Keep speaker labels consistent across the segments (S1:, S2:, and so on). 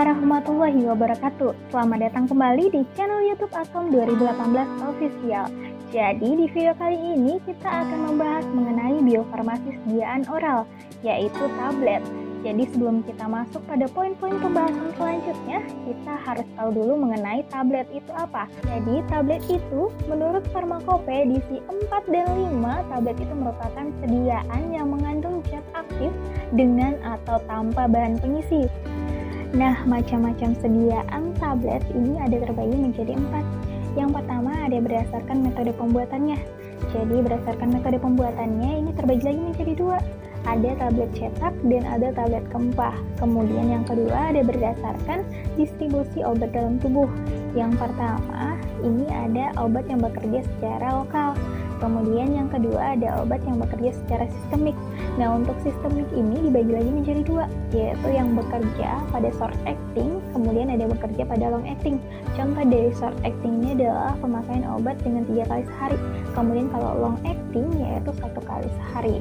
S1: warahmatullahi wabarakatuh. Selamat datang kembali di channel YouTube Akom 2018 Official. Jadi di video kali ini kita akan membahas mengenai biofarmasi sediaan oral, yaitu tablet. Jadi sebelum kita masuk pada poin-poin pembahasan selanjutnya, kita harus tahu dulu mengenai tablet itu apa. Jadi tablet itu menurut Farmakope edisi 4 dan 5, tablet itu merupakan sediaan yang mengandung zat aktif dengan atau tanpa bahan pengisi. Nah, macam-macam sediaan tablet ini ada terbagi menjadi 4. Yang pertama ada berdasarkan metode pembuatannya. Jadi berdasarkan metode pembuatannya ini terbagi lagi menjadi 2. Ada tablet cetak dan ada tablet kempah. Kemudian yang kedua ada berdasarkan distribusi obat dalam tubuh. Yang pertama ini ada obat yang bekerja secara lokal. Kemudian yang kedua ada obat yang bekerja secara sistemik. Nah, untuk sistemik ini dibagi lagi menjadi 2, yaitu yang bekerja pada short acting, kemudian ada yang bekerja pada long acting. Contoh dari short acting ini adalah pemakaian obat dengan 3 kali sehari. Kemudian kalau long acting yaitu 1 kali sehari.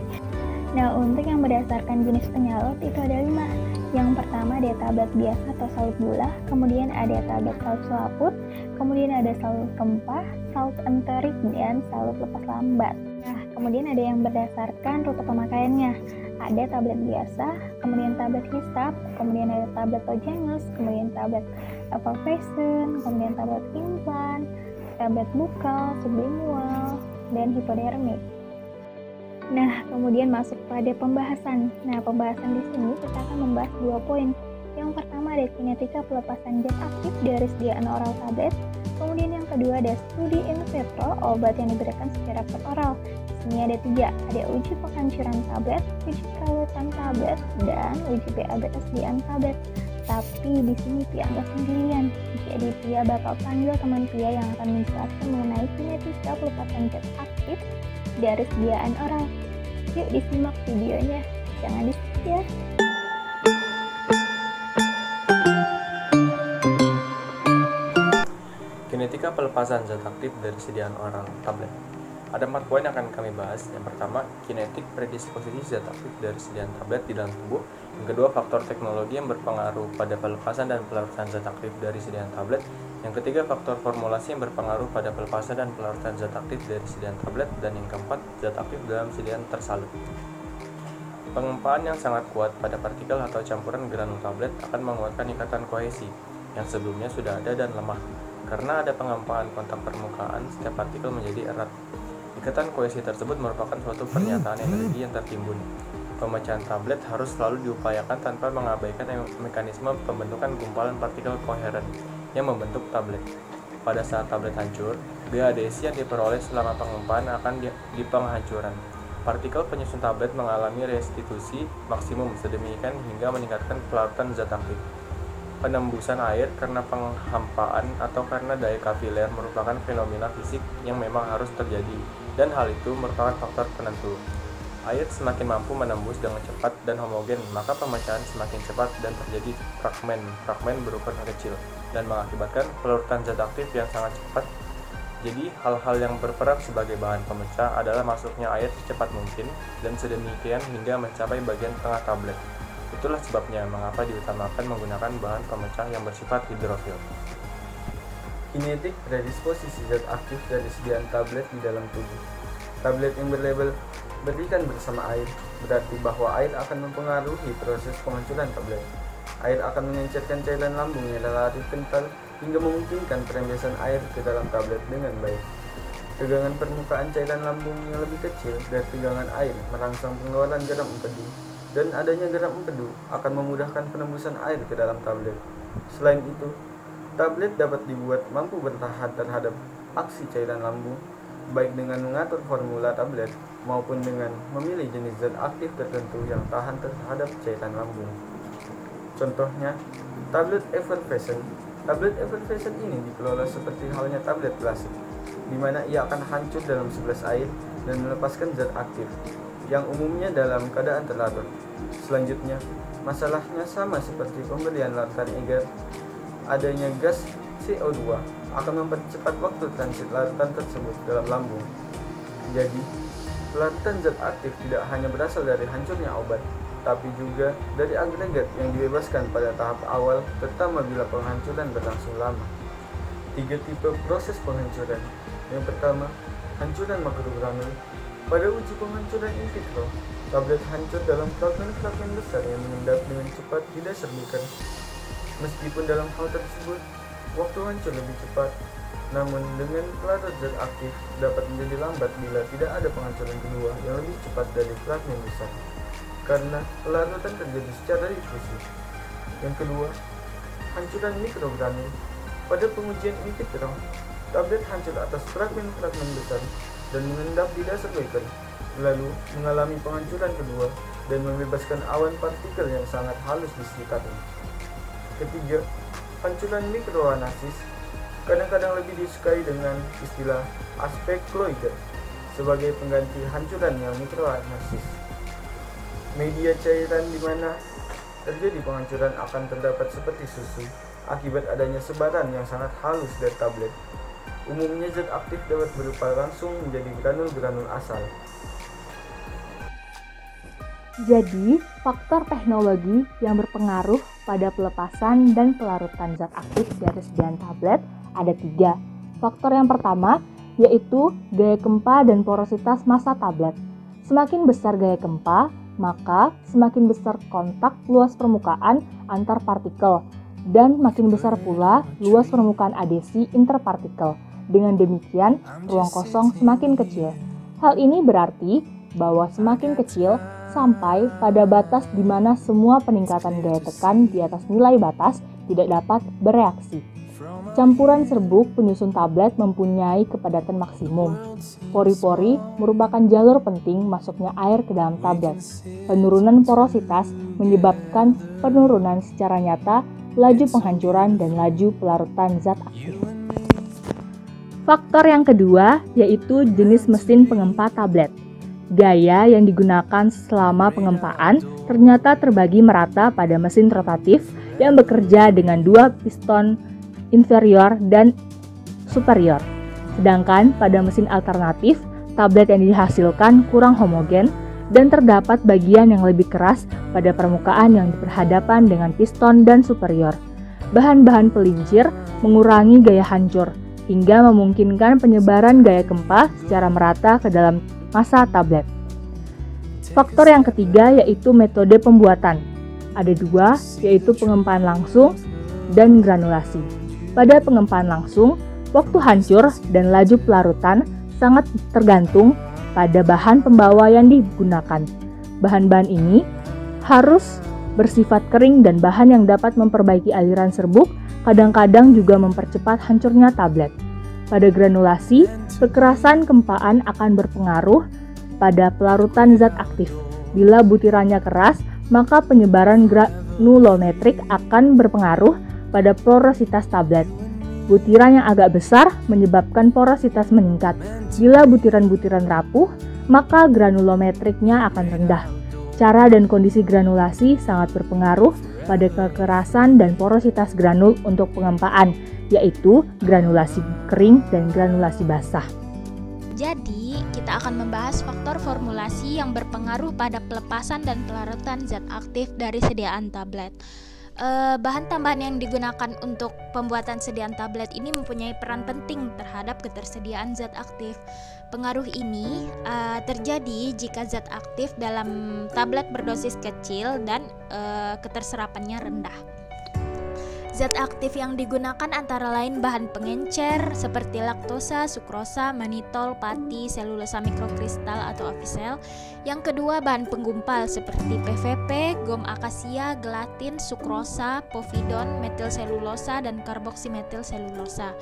S1: Nah, untuk yang berdasarkan jenis penyalut itu ada 5. Yang pertama ada tablet biasa atau salut gula, kemudian ada tablet salut selaput, kemudian ada salut kempah, salut enterik, dan salut lepas lambat. Nah, kemudian ada yang berdasarkan rute pemakaiannya. Ada tablet biasa, kemudian tablet hisap, kemudian ada tablet tojanus, kemudian tablet effervescent, kemudian tablet implan, tablet bukal, sublingual, dan hipodermik. Nah, kemudian masuk pada pembahasan. Nah, pembahasan di sini kita akan membahas 2 poin. Yang pertama ada kinetika pelepasan zat aktif dari sediaan oral tablet. Kemudian yang kedua ada studi in vitro obat yang diberikan secara oral. Di sini ada 3. Ada uji penghancuran tablet, uji kawatan tablet, dan uji PABS sediaan tablet. Tapi di sini Pia nggak sendirian. Jadi Pia bakal panggil teman Pia yang akan menjelaskan mengenai kinetika pelepasan zat aktif dari sediaan oral. Yuk disimak videonya, jangan di-skip ya.
S2: Kinetika pelepasan zat aktif dari sediaan oral tablet. Ada 4 poin yang akan kami bahas. Yang pertama, kinetik predisposisi zat aktif dari sediaan tablet di dalam tubuh. Yang kedua, faktor teknologi yang berpengaruh pada pelepasan dan pelarutan zat aktif dari sediaan tablet. Yang ketiga, faktor formulasi yang berpengaruh pada pelepasan dan pelarutan zat aktif dari sediaan tablet. Dan yang keempat, zat aktif dalam sediaan tersalut. Pengempaan yang sangat kuat pada partikel atau campuran granul tablet akan menguatkan ikatan kohesi yang sebelumnya sudah ada dan lemah. Karena ada pengempaan kontak permukaan, setiap partikel menjadi erat. Ikatan kohesi tersebut merupakan suatu pernyataan energi yang tertimbun. Pemecahan tablet harus selalu diupayakan tanpa mengabaikan mekanisme pembentukan gumpalan partikel koheren yang membentuk tablet. Pada saat tablet hancur, biaya adhesi yang diperoleh selama pengempaan akan di penghancuran. Partikel penyusun tablet mengalami restitusi maksimum sedemikian hingga meningkatkan pelarutan zat aktif. Penembusan air karena penghampaan atau karena daya kapiler merupakan fenomena fisik yang memang harus terjadi, dan hal itu merupakan faktor penentu. Air semakin mampu menembus dengan cepat dan homogen, maka pemecahan semakin cepat dan terjadi fragmen berukuran kecil, dan mengakibatkan pelarutan zat aktif yang sangat cepat. Jadi, hal-hal yang berperan sebagai bahan pemecah adalah masuknya air secepat mungkin, dan sedemikian hingga mencapai bagian tengah tablet. Itulah sebabnya mengapa diutamakan menggunakan bahan pemecah yang bersifat hidrofil.
S3: Kinetik predisposisi zat aktif dari sediaan tablet di dalam tubuh. Tablet yang berlabel berikan bersama air berarti bahwa air akan mempengaruhi proses penghancuran tablet. Air akan mengencerkan cairan lambung yang relatif kental hingga memungkinkan perembesan air ke dalam tablet dengan baik. Tegangan permukaan cairan lambung yang lebih kecil dari tegangan air merangsang pengeluaran garam empedu, dan adanya garam empedu akan memudahkan penembusan air ke dalam tablet. Selain itu, tablet dapat dibuat mampu bertahan terhadap aksi cairan lambung, baik dengan mengatur formula tablet maupun dengan memilih jenis zat aktif tertentu yang tahan terhadap cairan lambung. Contohnya, tablet effervescent. Tablet effervescent ini dikelola seperti halnya tablet klasik, di mana ia akan hancur dalam 11 air dan melepaskan zat aktif, yang umumnya dalam keadaan terlarut. Selanjutnya, masalahnya sama seperti pemberian larutan agar. Adanya gas CO2 akan mempercepat waktu transit larutan tersebut dalam lambung. Jadi, larutan zat aktif tidak hanya berasal dari hancurnya obat, tapi juga dari agregat yang dibebaskan pada tahap awal, terutama bila penghancuran berlangsung lama. 3 tipe proses penghancuran. Yang pertama, hancuran makrogranul. Pada uji penghancuran in vitro, tablet hancur dalam fragmen-fragmen besar yang mengendap dengan cepat di dasar beaker. Meskipun dalam hal tersebut, waktu hancur lebih cepat, namun dengan pelarut zat aktif dapat menjadi lambat bila tidak ada penghancuran kedua yang lebih cepat dari fragmen besar, karena pelarutan terjadi secara difusi. Yang kedua, hancuran mikrogranul. Pada pengujian in vitro, tablet hancur atas fragmen-fragmen besar dan mengendap di dasar beaker, lalu mengalami penghancuran kedua dan membebaskan awan partikel yang sangat halus di sekitarnya. Ketiga, hancuran mikroanasis. Kadang-kadang lebih disukai dengan istilah aspek kloider sebagai pengganti hancuran yang mikroanasis. Media cairan di mana terjadi penghancuran akan terdapat seperti susu akibat adanya sebaran yang sangat halus dari tablet. Umumnya zat aktif dapat berupa langsung menjadi granul-granul asal.
S1: Jadi, faktor teknologi yang berpengaruh pada pelepasan dan pelarutan zat aktif dari sediaan tablet ada 3. Faktor yang pertama yaitu gaya kempa dan porositas massa tablet. Semakin besar gaya kempa, maka semakin besar kontak luas permukaan antar partikel dan makin besar pula luas permukaan adhesi interpartikel. Dengan demikian, ruang kosong semakin kecil. Hal ini berarti bahwa semakin kecil sampai pada batas di mana semua peningkatan gaya tekan di atas nilai batas tidak dapat bereaksi. Campuran serbuk penyusun tablet mempunyai kepadatan maksimum. Pori-pori merupakan jalur penting masuknya air ke dalam tablet. Penurunan porositas menyebabkan penurunan secara nyata laju penghancuran dan laju pelarutan zat aktif. Faktor yang kedua yaitu jenis mesin pengempa tablet. Gaya yang digunakan selama pengempaan ternyata terbagi merata pada mesin rotatif yang bekerja dengan 2 piston inferior dan superior. Sedangkan pada mesin alternatif, tablet yang dihasilkan kurang homogen dan terdapat bagian yang lebih keras pada permukaan yang berhadapan dengan piston dan superior. Bahan-bahan pelincir mengurangi gaya hancur hingga memungkinkan penyebaran gaya kempa secara merata ke dalam massa tablet. Faktor yang ketiga yaitu metode pembuatan. Ada 2, yaitu pengempaan langsung dan granulasi. Pada pengempaan langsung, waktu hancur dan laju pelarutan sangat tergantung pada bahan pembawa yang digunakan. Bahan-bahan ini harus bersifat kering dan bahan yang dapat memperbaiki aliran serbuk kadang-kadang juga mempercepat hancurnya tablet. Pada granulasi, kekerasan kempaan akan berpengaruh pada pelarutan zat aktif. Bila butirannya keras, maka penyebaran granulometrik akan berpengaruh pada porositas tablet. Butiran yang agak besar menyebabkan porositas meningkat. Bila butiran-butiran rapuh, maka granulometriknya akan rendah. Cara dan kondisi granulasi sangat berpengaruh pada kekerasan dan porositas granul untuk pengempaan, yaitu granulasi kering dan granulasi basah.
S4: Jadi, kita akan membahas faktor formulasi yang berpengaruh pada pelepasan dan pelarutan zat aktif dari sediaan tablet. Bahan tambahan yang digunakan untuk pembuatan sediaan tablet ini mempunyai peran penting terhadap ketersediaan zat aktif. Pengaruh ini terjadi jika zat aktif dalam tablet berdosis kecil dan keterserapannya rendah. Zat aktif yang digunakan antara lain bahan pengencer seperti laktosa, sukrosa, manitol, pati, selulosa mikrokristal atau avisel. Yang kedua bahan penggumpal seperti PVP, gom akasia, gelatin, sukrosa, povidon, metilselulosa, dan karboksimetilselulosa.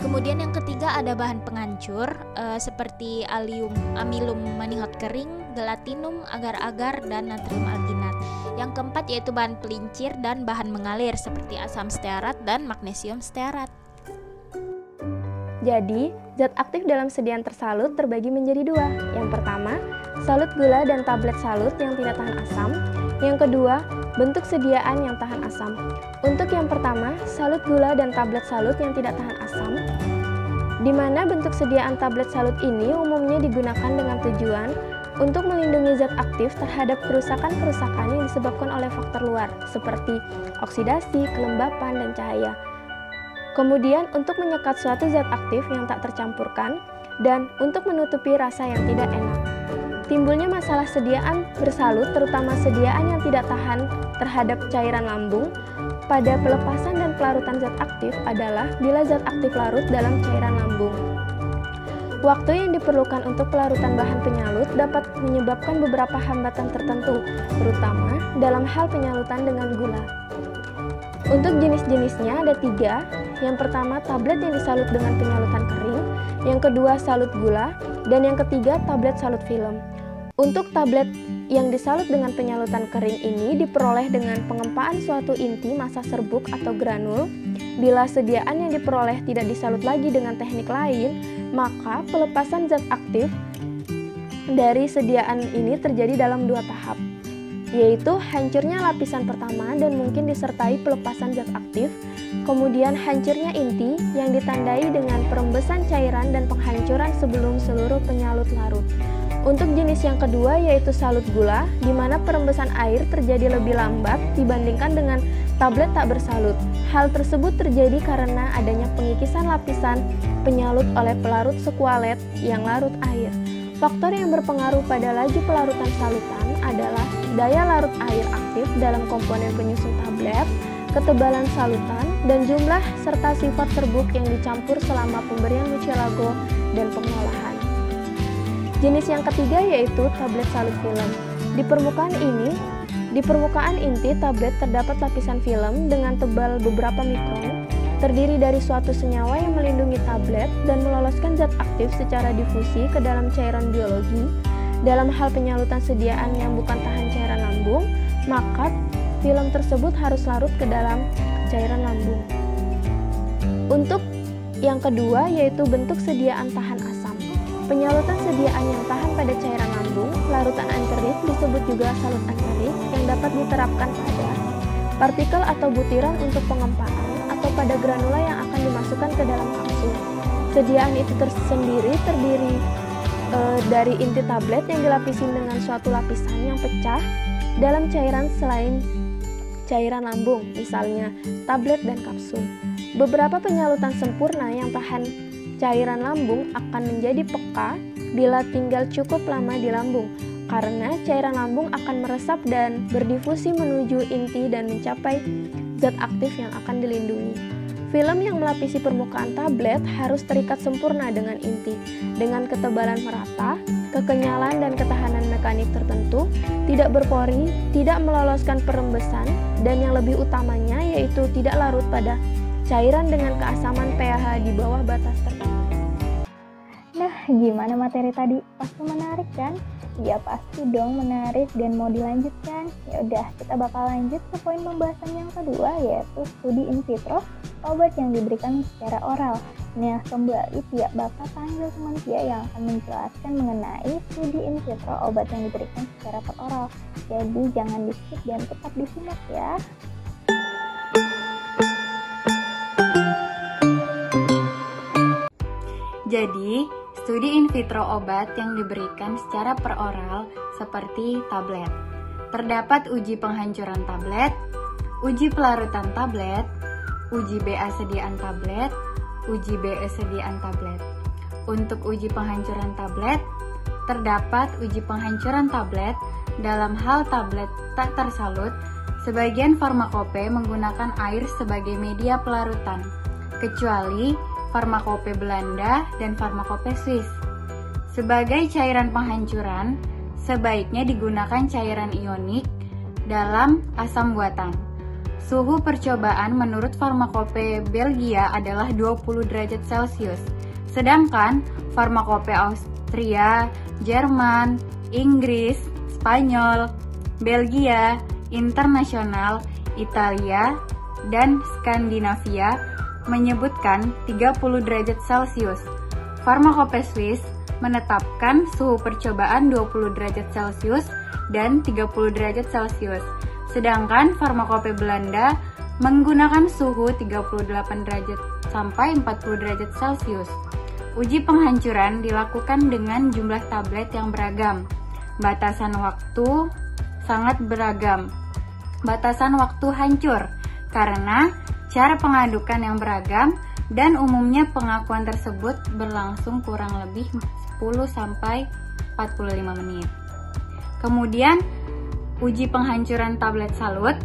S4: Kemudian yang ketiga ada bahan penghancur seperti amilum manihot kering, gelatinum, agar-agar, dan natrium alginat. Yang keempat yaitu bahan pelincir dan bahan mengalir seperti asam stearat dan magnesium stearat.
S5: Jadi, zat aktif dalam sediaan tersalut terbagi menjadi 2. Yang pertama, salut gula dan tablet salut yang tidak tahan asam. Yang kedua, bentuk sediaan yang tahan asam. Untuk yang pertama, salut gula dan tablet salut yang tidak tahan asam, di mana bentuk sediaan tablet salut ini umumnya digunakan dengan tujuan untuk melindungi zat aktif terhadap kerusakan-kerusakan yang disebabkan oleh faktor luar, seperti oksidasi, kelembapan, dan cahaya. Kemudian untuk menyekat suatu zat aktif yang tak tercampurkan, dan untuk menutupi rasa yang tidak enak. Timbulnya masalah sediaan bersalut, terutama sediaan yang tidak tahan terhadap cairan lambung, pada pelepasan dan pelarutan zat aktif adalah bila zat aktif larut dalam cairan lambung. Waktu yang diperlukan untuk pelarutan bahan penyalut dapat menyebabkan beberapa hambatan tertentu, terutama dalam hal penyalutan dengan gula. Untuk jenis-jenisnya ada 3. Yang pertama, tablet yang disalut dengan penyalutan kering. Yang kedua, salut gula. Dan yang ketiga, tablet salut film. Untuk tablet yang disalut dengan penyalutan kering ini diperoleh dengan pengempaan suatu inti massa serbuk atau granul. Bila sediaan yang diperoleh tidak disalut lagi dengan teknik lain, maka pelepasan zat aktif dari sediaan ini terjadi dalam 2 tahap, yaitu hancurnya lapisan pertama dan mungkin disertai pelepasan zat aktif, kemudian hancurnya inti yang ditandai dengan perembesan cairan dan penghancuran sebelum seluruh penyalut larut. Untuk jenis yang kedua yaitu salut gula, di mana perembesan air terjadi lebih lambat dibandingkan dengan tablet tak bersalut. Hal tersebut terjadi karena adanya pengikisan lapisan penyalut oleh pelarut sekualet yang larut air. Faktor yang berpengaruh pada laju pelarutan salutan adalah daya larut air aktif dalam komponen penyusun tablet, ketebalan salutan, dan jumlah serta sifat serbuk yang dicampur selama pemberian mucilagol dan pengolahan. Jenis yang ketiga yaitu tablet salut film. Di permukaan inti tablet terdapat lapisan film dengan tebal beberapa mikron, terdiri dari suatu senyawa yang melindungi tablet dan meloloskan zat aktif secara difusi ke dalam cairan biologi. Dalam hal penyalutan sediaan yang bukan tahan cairan lambung, maka film tersebut harus larut ke dalam cairan lambung. Untuk yang kedua yaitu bentuk sediaan tahan asam. Penyalutan sediaan yang tahan pada cairan lambung, larutan enterit disebut juga salut enterit yang dapat diterapkan pada partikel atau butiran untuk pengempaan atau pada granula yang akan dimasukkan ke dalam kapsul. Sediaan itu terdiri dari inti tablet yang dilapisi dengan suatu lapisan yang pecah dalam cairan selain cairan lambung, misalnya tablet dan kapsul. Beberapa penyalutan sempurna yang tahan cairan lambung akan menjadi peka bila tinggal cukup lama di lambung, karena cairan lambung akan meresap dan berdifusi menuju inti dan mencapai zat aktif yang akan dilindungi. Film yang melapisi permukaan tablet harus terikat sempurna dengan inti, dengan ketebalan merata, kekenyalan dan ketahanan mekanik tertentu, tidak berpori, tidak meloloskan perembesan, dan yang lebih utamanya yaitu tidak larut pada cairan dengan keasaman pH di bawah batas tertentu.
S1: Nah, gimana materi tadi? Pasti menarik kan? Ya pasti dong menarik dan mau dilanjutkan. Ya udah, kita bakal lanjut ke poin pembahasan yang kedua yaitu studi in vitro obat yang diberikan secara oral. Nah, kembali pihak Bapak panggil teman Pia yang akan menjelaskan mengenai studi in vitro obat yang diberikan secara peroral. Jadi jangan di-skip dan tetap disimak ya.
S6: Jadi, studi in vitro obat yang diberikan secara peroral seperti tablet. Terdapat uji penghancuran tablet, uji pelarutan tablet, uji BA sediaan tablet, uji BE sediaan tablet. Untuk uji penghancuran tablet, terdapat uji penghancuran tablet dalam hal tablet tak tersalut. Sebagian farmakope menggunakan air sebagai media pelarutan, kecuali farmakope Belanda dan farmakope Swiss. Sebagai cairan penghancuran, sebaiknya digunakan cairan ionik dalam asam buatan. Suhu percobaan menurut farmakope Belgia adalah 20 derajat Celcius, sedangkan farmakope Austria, Jerman, Inggris, Spanyol, Belgia, Internasional, Italia, dan Skandinavia menyebutkan 30 derajat Celcius. Farmakope Swiss menetapkan suhu percobaan 20 derajat Celcius dan 30 derajat Celcius. Sedangkan farmakope Belanda menggunakan suhu 38 derajat sampai 40 derajat Celcius. Uji penghancuran dilakukan dengan jumlah tablet yang beragam. Batasan waktu sangat beragam. Batasan waktu hancur karena cara pengadukan yang beragam dan umumnya pengakuan tersebut berlangsung kurang lebih 10-45 menit. Kemudian, uji penghancuran tablet salut.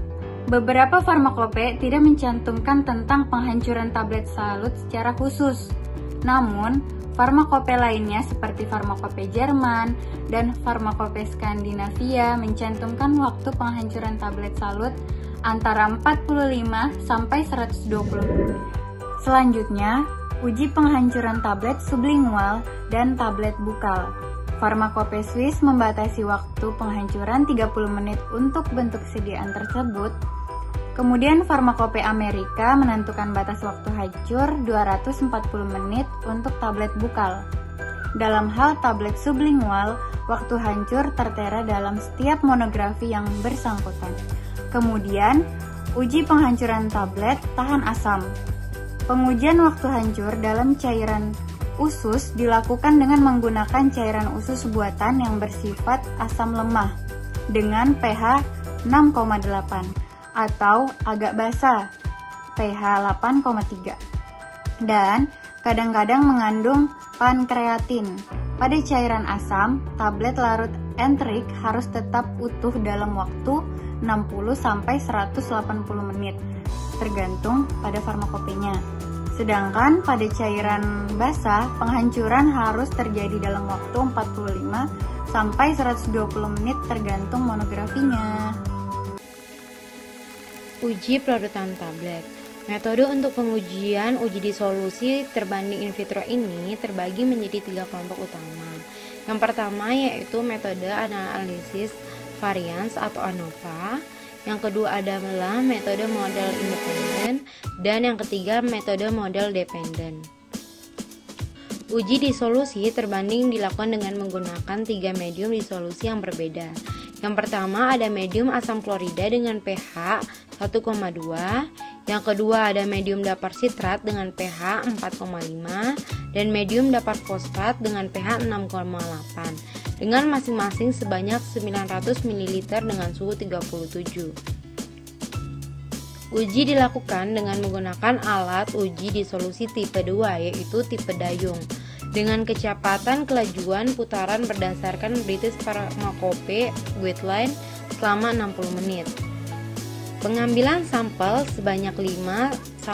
S6: Beberapa farmakope tidak mencantumkan tentang penghancuran tablet salut secara khusus. Namun, farmakope lainnya seperti farmakope Jerman dan farmakope Skandinavia mencantumkan waktu penghancuran tablet salut antara 45 sampai 120. Selanjutnya, uji penghancuran tablet sublingual dan tablet bukal. Farmakope Swiss membatasi waktu penghancuran 30 menit untuk bentuk sediaan tersebut. Kemudian farmakope Amerika menentukan batas waktu hancur 240 menit untuk tablet bukal. Dalam hal tablet sublingual, waktu hancur tertera dalam setiap monografi yang bersangkutan. Kemudian, uji penghancuran tablet tahan asam. Pengujian waktu hancur dalam cairan usus dilakukan dengan menggunakan cairan usus buatan yang bersifat asam lemah dengan pH 6,8 atau agak basa pH 8,3 dan kadang-kadang mengandung pankreatin. Pada cairan asam, tablet larut entrik harus tetap utuh dalam waktu 60-180 menit tergantung pada farmakopenya. Sedangkan pada cairan basah, penghancuran harus terjadi dalam waktu 45-120 menit tergantung monografinya.
S7: Uji pelarutan tablet. Metode untuk pengujian uji disolusi terbanding in vitro ini terbagi menjadi 3 kelompok utama. Yang pertama yaitu metode analisis varians atau ANOVA. Yang kedua adalah metode model independen, dan yang ketiga metode model dependen. Uji disolusi terbanding dilakukan dengan menggunakan 3 medium disolusi yang berbeda. Yang pertama ada medium asam klorida dengan pH 1,2. Yang kedua ada medium dapar sitrat dengan pH 4,5 dan medium dapar fosfat dengan pH 6,8 dengan masing-masing sebanyak 900 ml dengan suhu 37. Uji dilakukan dengan menggunakan alat uji disolusi tipe 2 yaitu tipe dayung dengan kecepatan kelajuan putaran berdasarkan British Pharmacope Guideline selama 60 menit. Pengambilan sampel sebanyak 5-0,1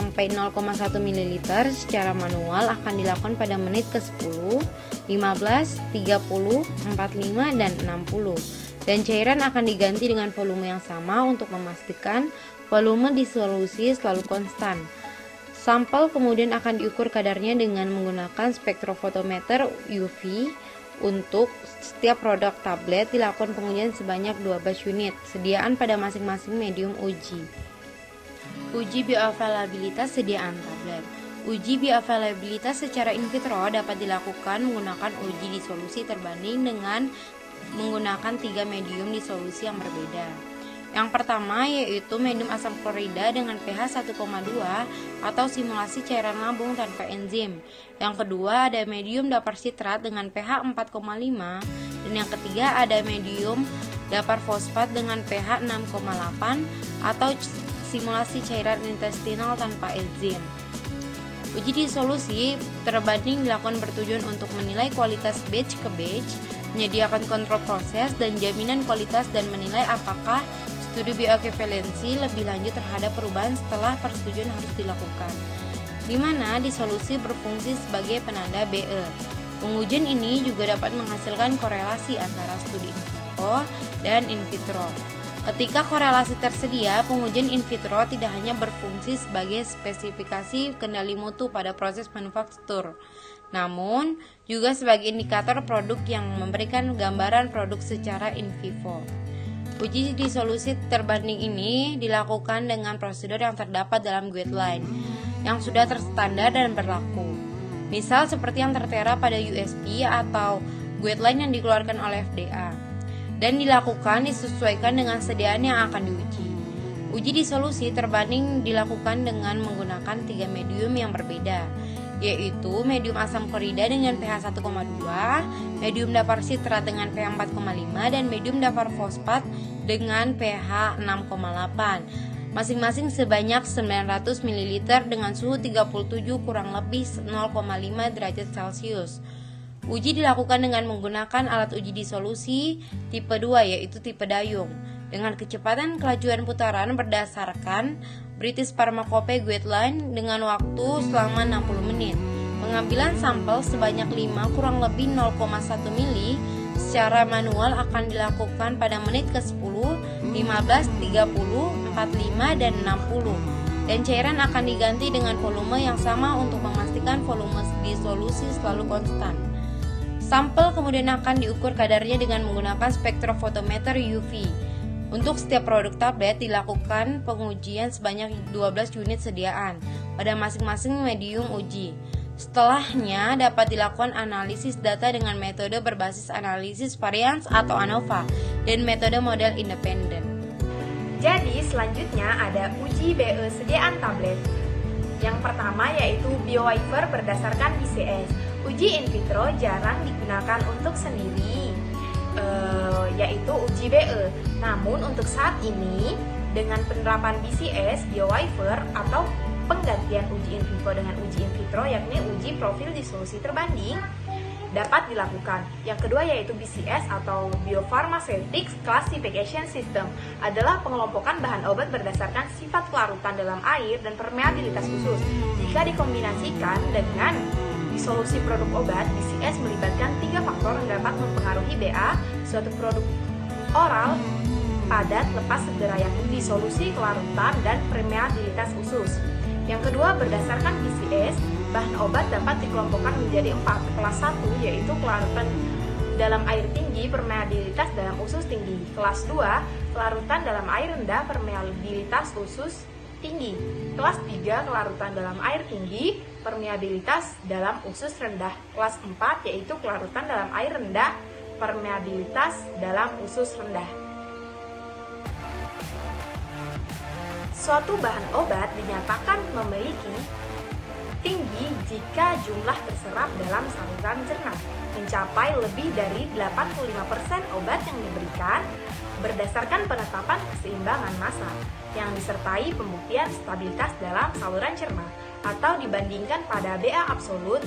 S7: ml secara manual akan dilakukan pada menit ke-10, 15, 30, 45, dan 60. Dan cairan akan diganti dengan volume yang sama untuk memastikan volume disolusi selalu konstan. Sampel kemudian akan diukur kadarnya dengan menggunakan spektrofotometer UV. Untuk setiap produk tablet dilakukan pengujian sebanyak 12 unit sediaan pada masing-masing medium uji. Uji bioavailabilitas sediaan tablet. Uji bioavailabilitas secara in vitro dapat dilakukan menggunakan uji disolusi terbanding dengan menggunakan 3 medium disolusi yang berbeda. Yang pertama yaitu medium asam klorida dengan pH 1,2 atau simulasi cairan lambung tanpa enzim. Yang kedua ada medium dapar sitrat dengan pH 4,5 dan yang ketiga ada medium dapar fosfat dengan pH 6,8 atau simulasi cairan intestinal tanpa enzim. Uji disolusi terbanding dilakukan bertujuan untuk menilai kualitas batch ke batch, menyediakan kontrol proses dan jaminan kualitas dan menilai apakah studi bioequivalensi lebih lanjut terhadap perubahan setelah persetujuan harus dilakukan, di mana disolusi berfungsi sebagai penanda BE. Pengujian ini juga dapat menghasilkan korelasi antara studi in vivo dan in vitro. Ketika korelasi tersedia, pengujian in vitro tidak hanya berfungsi sebagai spesifikasi kendali mutu pada proses manufaktur, namun juga sebagai indikator produk yang memberikan gambaran produk secara in vivo. Uji disolusi terbanding ini dilakukan dengan prosedur yang terdapat dalam guideline yang sudah terstandar dan berlaku. Misal seperti yang tertera pada USP atau guideline yang dikeluarkan oleh FDA dan dilakukan disesuaikan dengan sediaan yang akan diuji. Uji disolusi terbanding dilakukan dengan menggunakan 3 medium yang berbeda. yaitu medium asam klorida dengan pH 1,2, medium dapar sitrat dengan pH 4,5, dan medium dapar fosfat dengan pH 6,8. Masing-masing sebanyak 900 ml dengan suhu 37 kurang lebih 0,5 derajat Celcius. Uji dilakukan dengan menggunakan alat uji disolusi tipe 2 yaitu tipe dayung dengan kecepatan kelajuan putaran berdasarkan British Pharmacopoeia Guideline dengan waktu selama 60 menit. Pengambilan sampel sebanyak 5 kurang lebih 0,1 mili secara manual akan dilakukan pada menit ke-10, 15, 30, 45, dan 60. Dan cairan akan diganti dengan volume yang sama untuk memastikan volume disolusi selalu konstan. Sampel kemudian akan diukur kadarnya dengan menggunakan spektrofotometer UV. Untuk setiap produk tablet dilakukan pengujian sebanyak 12 unit sediaan pada masing-masing medium uji. Setelahnya dapat dilakukan analisis data dengan metode berbasis analisis varians atau ANOVA dan metode model independen.
S1: Jadi selanjutnya ada uji BE sediaan tablet. Yang pertama yaitu biowafer berdasarkan BCS. Uji in vitro jarang digunakan untuk sendiri, yaitu uji BE. Namun untuk saat ini dengan penerapan BCS, biowafer atau penggantian uji in vivo dengan uji in vitro yakni uji profil disolusi terbanding dapat dilakukan. Yang kedua yaitu BCS atau Biopharmaceutics Classification System adalah pengelompokan bahan obat berdasarkan sifat kelarutan dalam air dan permeabilitas khusus. Jika dikombinasikan dengan disolusi produk obat, BCS melibatkan 3 faktor yang dapat mempengaruhi BA suatu produk oral padat lepas segera yakni disolusi, kelarutan, dan permeabilitas khusus. Yang kedua, berdasarkan BCS, bahan obat dapat dikelompokkan menjadi 4. Kelas 1 yaitu kelarutan dalam air tinggi, permeabilitas dalam usus tinggi. Kelas 2, kelarutan dalam air rendah, permeabilitas usus tinggi. Kelas 3, kelarutan dalam air tinggi, permeabilitas dalam usus rendah. Kelas 4 yaitu kelarutan dalam air rendah, permeabilitas dalam usus rendah. Suatu bahan obat dinyatakan memiliki tinggi jika jumlah terserap dalam saluran cerna mencapai lebih dari 85% obat yang diberikan berdasarkan penetapan keseimbangan massa yang disertai pembuktian stabilitas dalam saluran cerna atau dibandingkan pada BA absolut.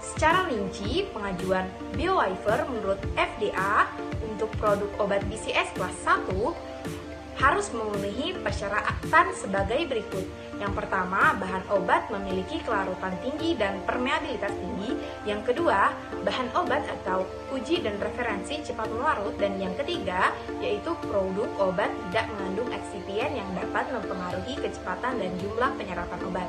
S1: Secara rinci, pengajuan biowafer menurut FDA untuk produk obat BCS kelas 1 harus memenuhi persyaratan sebagai berikut. Yang pertama, bahan obat memiliki kelarutan tinggi dan permeabilitas tinggi. Yang kedua, bahan obat atau uji dan referensi cepat melarut. Dan yang ketiga, yaitu produk obat tidak mengandung eksipien yang dapat mempengaruhi kecepatan dan jumlah penyerapan obat.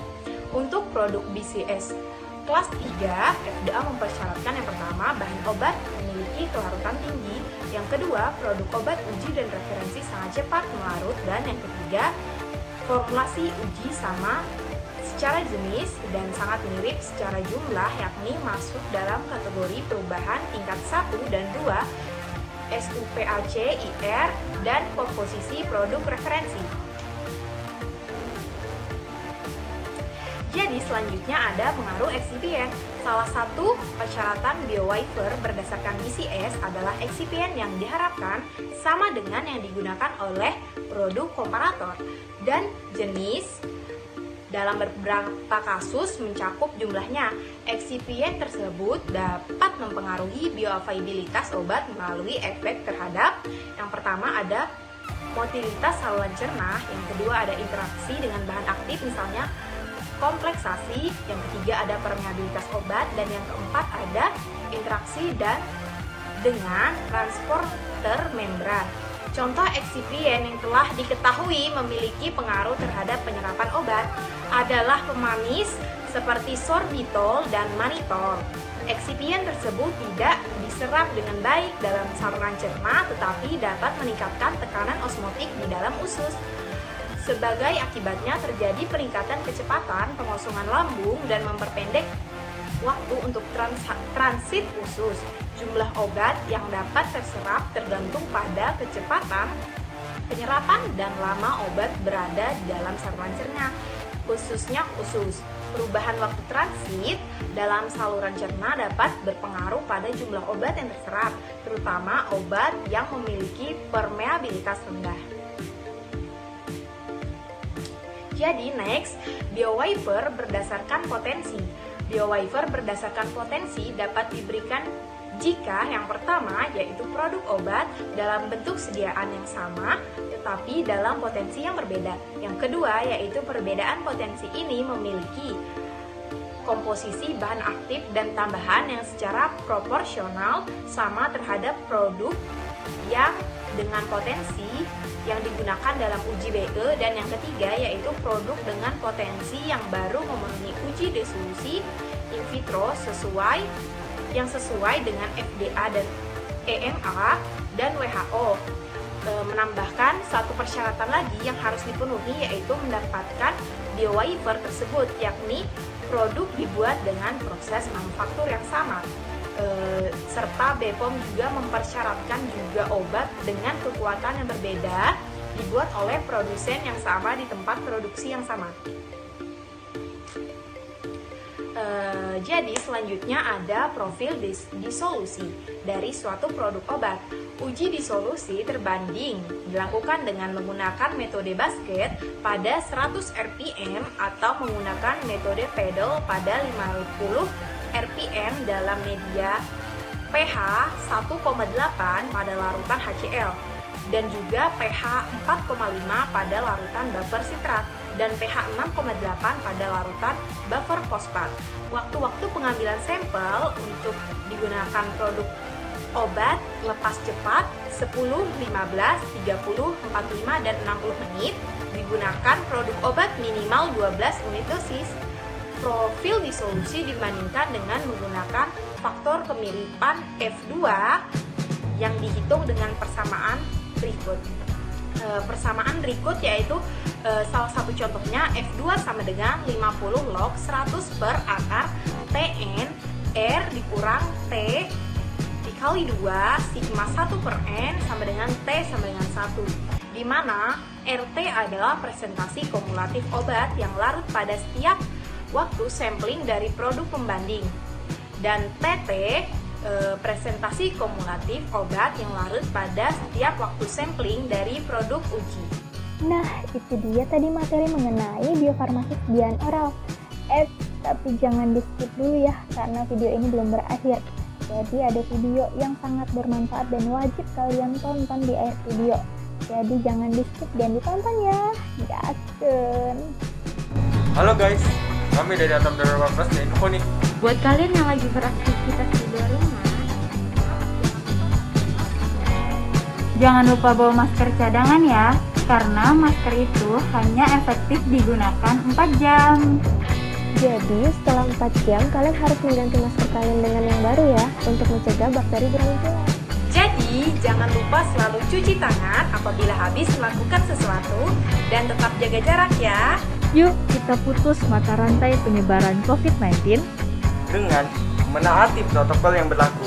S1: Untuk produk BCS kelas 3, FDA mempersyaratkan yang pertama, bahan obat memiliki kelarutan tinggi. Yang kedua, produk obat uji dan referensi sangat cepat melarut. Dan yang ketiga, formulasi uji sama secara jenis dan sangat mirip secara jumlah yakni masuk dalam kategori perubahan tingkat 1 dan 2 SUPAC, IR, dan komposisi produk referensi. Jadi selanjutnya ada pengaruh eksipien. Salah satu persyaratan biowafer berdasarkan BCS adalah eksipien yang diharapkan sama dengan yang digunakan oleh produk komparator dan jenis dalam beberapa kasus mencakup jumlahnya. Eksipien tersebut dapat mempengaruhi bioavailabilitas obat melalui efek terhadap yang pertama ada motilitas saluran cerna, yang kedua ada interaksi dengan bahan aktif misalnya kompleksasi, yang ketiga ada permeabilitas obat, dan yang keempat ada interaksi dan dengan transporter membran. Contoh eksipien yang telah diketahui memiliki pengaruh terhadap penyerapan obat adalah pemanis seperti sorbitol dan mannitol. Eksipien tersebut tidak diserap dengan baik dalam saluran cerna tetapi dapat meningkatkan tekanan osmotik di dalam usus. Sebagai akibatnya terjadi peningkatan kecepatan pengosongan lambung dan memperpendek waktu untuk transit usus. Jumlah obat yang dapat terserap tergantung pada kecepatan penyerapan dan lama obat berada di dalam saluran cerna, khususnya usus.
S8: Perubahan waktu transit dalam saluran cerna dapat berpengaruh pada jumlah obat yang terserap, terutama obat yang memiliki permeabilitas rendah. Jadi next, biowafer berdasarkan potensi. Biowafer berdasarkan potensi dapat diberikan jika yang pertama yaitu produk obat dalam bentuk sediaan yang sama tetapi dalam potensi yang berbeda. Yang kedua yaitu perbedaan potensi ini memiliki komposisi bahan aktif dan tambahan yang secara proporsional sama terhadap produk yang dengan potensi yang digunakan dalam uji BE, dan yang ketiga yaitu produk dengan potensi yang baru memenuhi uji disolusi in vitro yang sesuai dengan FDA dan EMA dan WHO. Menambahkan satu persyaratan lagi yang harus dipenuhi yaitu mendapatkan biowafer tersebut, yakni produk dibuat dengan proses manufaktur yang sama. Serta BPOM juga mempersyaratkan juga obat dengan kekuatan yang berbeda dibuat oleh produsen yang sama di tempat produksi yang sama. Jadi selanjutnya ada profil disolusi dari suatu produk obat. Uji disolusi terbanding dilakukan dengan menggunakan metode basket pada 100 rpm atau menggunakan metode pedal pada 50 rpm dalam media pH 1,8 pada larutan HCl dan juga pH 4,5 pada larutan buffer sitrat dan pH 6,8 pada larutan buffer fosfat. Waktu-waktu pengambilan sampel untuk digunakan produk obat lepas cepat 10, 15, 30, 45, dan 60 menit. Digunakan produk obat minimal 12 unit dosis. Profil disolusi dibandingkan dengan menggunakan faktor kemiripan F2 yang dihitung dengan persamaan berikut. Persamaan berikut yaitu salah satu contohnya F2 sama dengan 50 log 100 per akar Tn R dikurang T dikali 2 sigma 1 per N sama dengan T sama dengan 1, di mana RT adalah presentasi kumulatif obat yang larut pada setiap waktu sampling dari produk pembanding, dan TT presentasi kumulatif obat yang larut pada setiap waktu sampling dari produk uji.
S1: Nah, itu dia tadi materi mengenai biofarmasi sediaan oral. Tapi jangan di-skip dulu ya, karena video ini belum berakhir. Jadi ada video yang sangat bermanfaat dan wajib kalian tonton di akhir video. Jadi jangan di-skip dan ditonton ya. Gaskeun.
S2: Halo guys, kami dari Atom 2018 dan info nih.
S6: Buat kalian yang lagi beraktivitas di luar rumah, jangan lupa bawa masker cadangan ya, karena masker itu hanya efektif digunakan 4 jam.
S5: Jadi setelah 4 jam kalian harus mengganti masker kalian dengan yang baru ya, untuk mencegah bakteri bermunculan.
S8: Jadi jangan lupa selalu cuci tangan apabila habis melakukan sesuatu dan tetap jaga jarak ya.
S9: Yuk kita putus mata rantai penyebaran COVID-19
S3: dengan menaati protokol yang berlaku.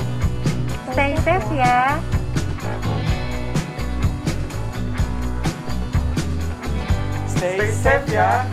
S6: Stay safe ya.
S3: Stay safe ya.